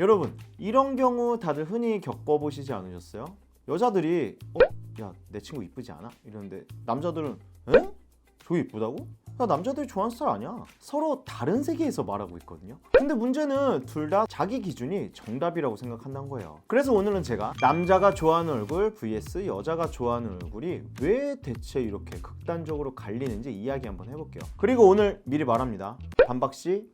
여러분, 이런 경우 다들 흔히 겪어보시지 않으셨어요? 여자들이 야, 내 친구 이쁘지 않아? 이러는데 남자들은 에? 저 이쁘다고? 나 남자들이 좋아하는 스타일 아니야. 서로 다른 세계에서 말하고 있거든요. 근데 문제는 둘 다 자기 기준이 정답이라고 생각한다는 거예요. 그래서 오늘은 제가 남자가 좋아하는 얼굴 vs 여자가 좋아하는 얼굴이 왜 대체 이렇게 극단적으로 갈리는지 이야기 한번 해볼게요. 그리고 오늘 미리 말합니다. 반박시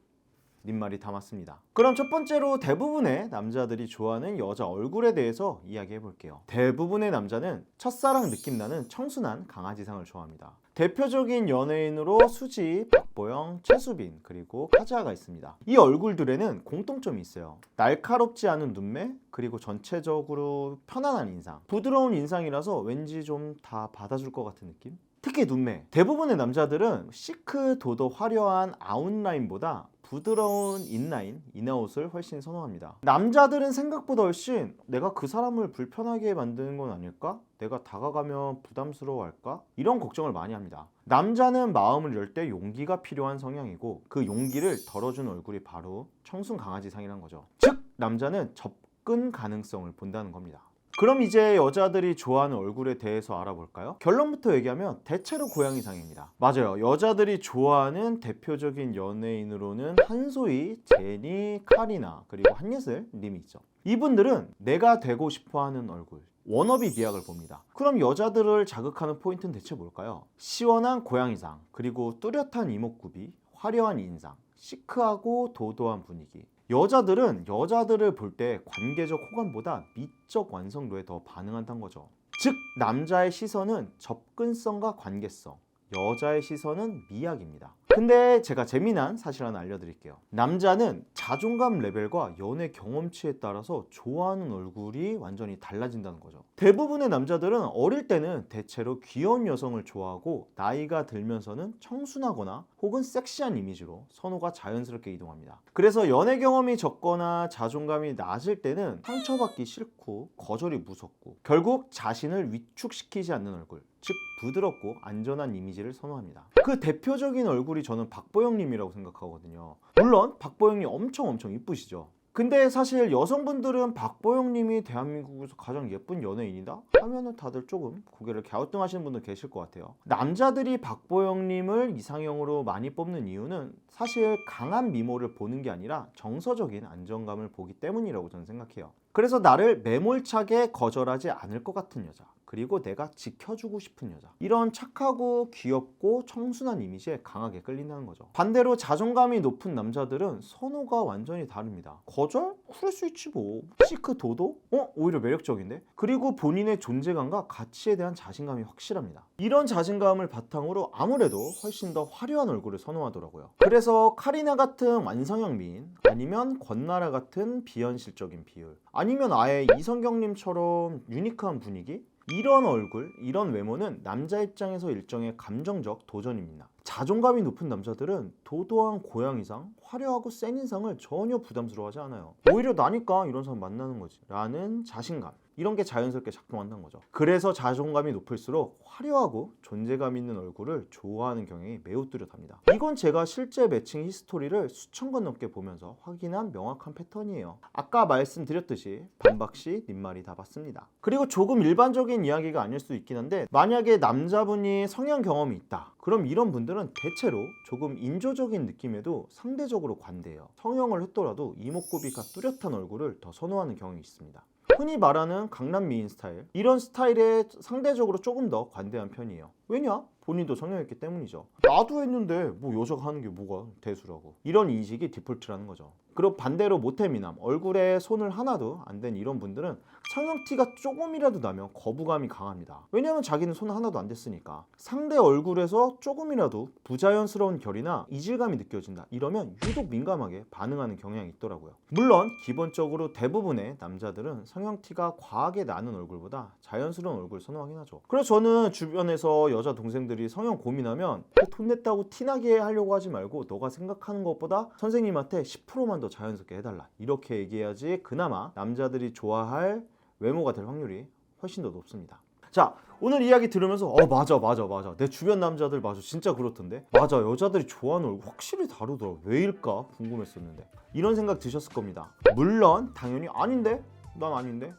님 말이 담았습니다. 그럼 첫 번째로 대부분의 남자들이 좋아하는 여자 얼굴에 대해서 이야기해 볼게요. 대부분의 남자는 첫사랑 느낌 나는 청순한 강아지상을 좋아합니다. 대표적인 연예인으로 수지, 박보영, 최수빈, 그리고 카즈아가 있습니다. 이 얼굴들에는 공통점이 있어요. 날카롭지 않은 눈매, 그리고 전체적으로 편안한 인상, 부드러운 인상이라서 왠지 좀 다 받아줄 것 같은 느낌? 특히 눈매. 대부분의 남자들은 시크, 도도, 화려한 아웃라인보다 부드러운 인라인, 인아웃을 훨씬 선호합니다. 남자들은 생각보다 훨씬 내가 그 사람을 불편하게 만드는 건 아닐까? 내가 다가가면 부담스러워할까? 이런 걱정을 많이 합니다. 남자는 마음을 열 때 용기가 필요한 성향이고 그 용기를 덜어준 얼굴이 바로 청순 강아지상이란 거죠. 즉, 남자는 접근 가능성을 본다는 겁니다. 그럼 이제 여자들이 좋아하는 얼굴에 대해서 알아볼까요? 결론부터 얘기하면 대체로 고양이상입니다. 맞아요. 여자들이 좋아하는 대표적인 연예인으로는 한소희, 제니, 카리나, 그리고 한예슬 님이 있죠. 이분들은 내가 되고 싶어하는 얼굴, 워너비 미학을 봅니다. 그럼 여자들을 자극하는 포인트는 대체 뭘까요? 시원한 고양이상, 그리고 뚜렷한 이목구비, 화려한 인상, 시크하고 도도한 분위기. 여자들은 여자들을 볼 때 관계적 호감보다 미적 완성도에 더 반응한다는 거죠. 즉, 남자의 시선은 접근성과 관계성, 여자의 시선은 미학입니다. 근데 제가 재미난 사실 하나 알려드릴게요. 남자는 자존감 레벨과 연애 경험치에 따라서 좋아하는 얼굴이 완전히 달라진다는 거죠. 대부분의 남자들은 어릴 때는 대체로 귀여운 여성을 좋아하고 나이가 들면서는 청순하거나 혹은 섹시한 이미지로 선호가 자연스럽게 이동합니다. 그래서 연애 경험이 적거나 자존감이 낮을 때는 상처받기 싫고 거절이 무섭고 결국 자신을 위축시키지 않는 얼굴, 즉 부드럽고 안전한 이미지를 선호합니다. 그 대표적인 얼굴이 저는 박보영님이라고 생각하거든요. 물론 박보영님 엄청 이쁘시죠. 근데 사실 여성분들은 박보영님이 대한민국에서 가장 예쁜 연예인이다? 하면은 다들 조금 고개를 갸우뚱하시는 분들 계실 것 같아요. 남자들이 박보영님을 이상형으로 많이 뽑는 이유는 사실 강한 미모를 보는 게 아니라 정서적인 안정감을 보기 때문이라고 저는 생각해요. 그래서 나를 매몰차게 거절하지 않을 것 같은 여자, 그리고 내가 지켜주고 싶은 여자, 이런 착하고 귀엽고 청순한 이미지에 강하게 끌린다는 거죠. 반대로 자존감이 높은 남자들은 선호가 완전히 다릅니다. 거절? 그럴 수 있지 뭐. 시크 도도? 오히려 매력적인데? 그리고 본인의 존재감과 가치에 대한 자신감이 확실합니다. 이런 자신감을 바탕으로 아무래도 훨씬 더 화려한 얼굴을 선호하더라고요. 그래서 카리나 같은 완성형 미인, 아니면 권나라 같은 비현실적인 비율, 아니면 아예 이성경님처럼 유니크한 분위기? 이런 얼굴, 이런 외모는 남자 입장에서 일종의 감정적 도전입니다. 자존감이 높은 남자들은 도도한 고양이상, 화려하고 센 인상을 전혀 부담스러워하지 않아요. 오히려 나니까 이런 사람 만나는 거지 라는 자신감, 이런 게 자연스럽게 작동한다는 거죠. 그래서 자존감이 높을수록 화려하고 존재감 있는 얼굴을 좋아하는 경향이 매우 뚜렷합니다. 이건 제가 실제 매칭 히스토리를 수천 건 넘게 보면서 확인한 명확한 패턴이에요. 아까 말씀드렸듯이 반박시 님 말이 다 맞습니다. 그리고 조금 일반적인 이야기가 아닐 수 있긴 한데, 만약에 남자분이 성형 경험이 있다, 그럼 이런 분들은 대체로 조금 인조적인 느낌에도 상대적으로 관대해요. 성형을 했더라도 이목구비가 뚜렷한 얼굴을 더 선호하는 경향이 있습니다. 흔히 말하는 강남 미인 스타일, 이런 스타일에 상대적으로 조금 더 관대한 편이에요. 왜냐? 본인도 성형했기 때문이죠. 나도 했는데 뭐 여자가 하는 게 뭐가 대수라고, 이런 인식이 디폴트라는 거죠. 그리고 반대로 모태미남, 얼굴에 손을 하나도 안 댄 이런 분들은 성형티가 조금이라도 나면 거부감이 강합니다. 왜냐면 자기는 손 하나도 안 댔으니까. 상대 얼굴에서 조금이라도 부자연스러운 결이나 이질감이 느껴진다, 이러면 유독 민감하게 반응하는 경향이 있더라고요. 물론 기본적으로 대부분의 남자들은 성형티가 과하게 나는 얼굴보다 자연스러운 얼굴을 선호하긴 하죠. 그래서 저는 주변에서 여자 동생들이 성형 고민하면 돈 냈다고 티나게 하려고 하지 말고 너가 생각하는 것보다 선생님한테 10%만 더 자연스럽게 해달라, 이렇게 얘기해야지 그나마 남자들이 좋아할 외모가 될 확률이 훨씬 더 높습니다. 자, 오늘 이야기 들으면서 맞아 내 주변 남자들 맞아 진짜 그렇던데 맞아 여자들이 좋아하는 얼굴 확실히 다르더라 왜일까 궁금했었는데 이런 생각 드셨을 겁니다. 물론 당연히 아닌데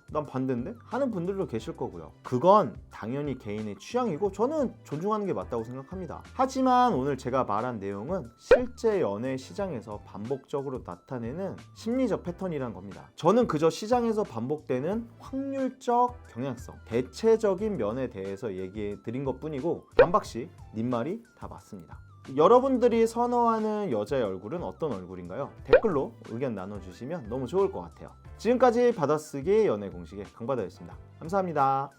난 반대인데 하는 분들도 계실 거고요. 그건 당연히 개인의 취향이고 저는 존중하는 게 맞다고 생각합니다. 하지만 오늘 제가 말한 내용은 실제 연애 시장에서 반복적으로 나타내는 심리적 패턴이란 겁니다. 저는 그저 시장에서 반복되는 확률적 경향성, 대체적인 면에 대해서 얘기해 드린 것 뿐이고 반박씨 님 말이 다 맞습니다. 여러분들이 선호하는 여자의 얼굴은 어떤 얼굴인가요? 댓글로 의견 나눠주시면 너무 좋을 것 같아요. 지금까지 받아쓰기 연애 공식의 강바다였습니다. 감사합니다.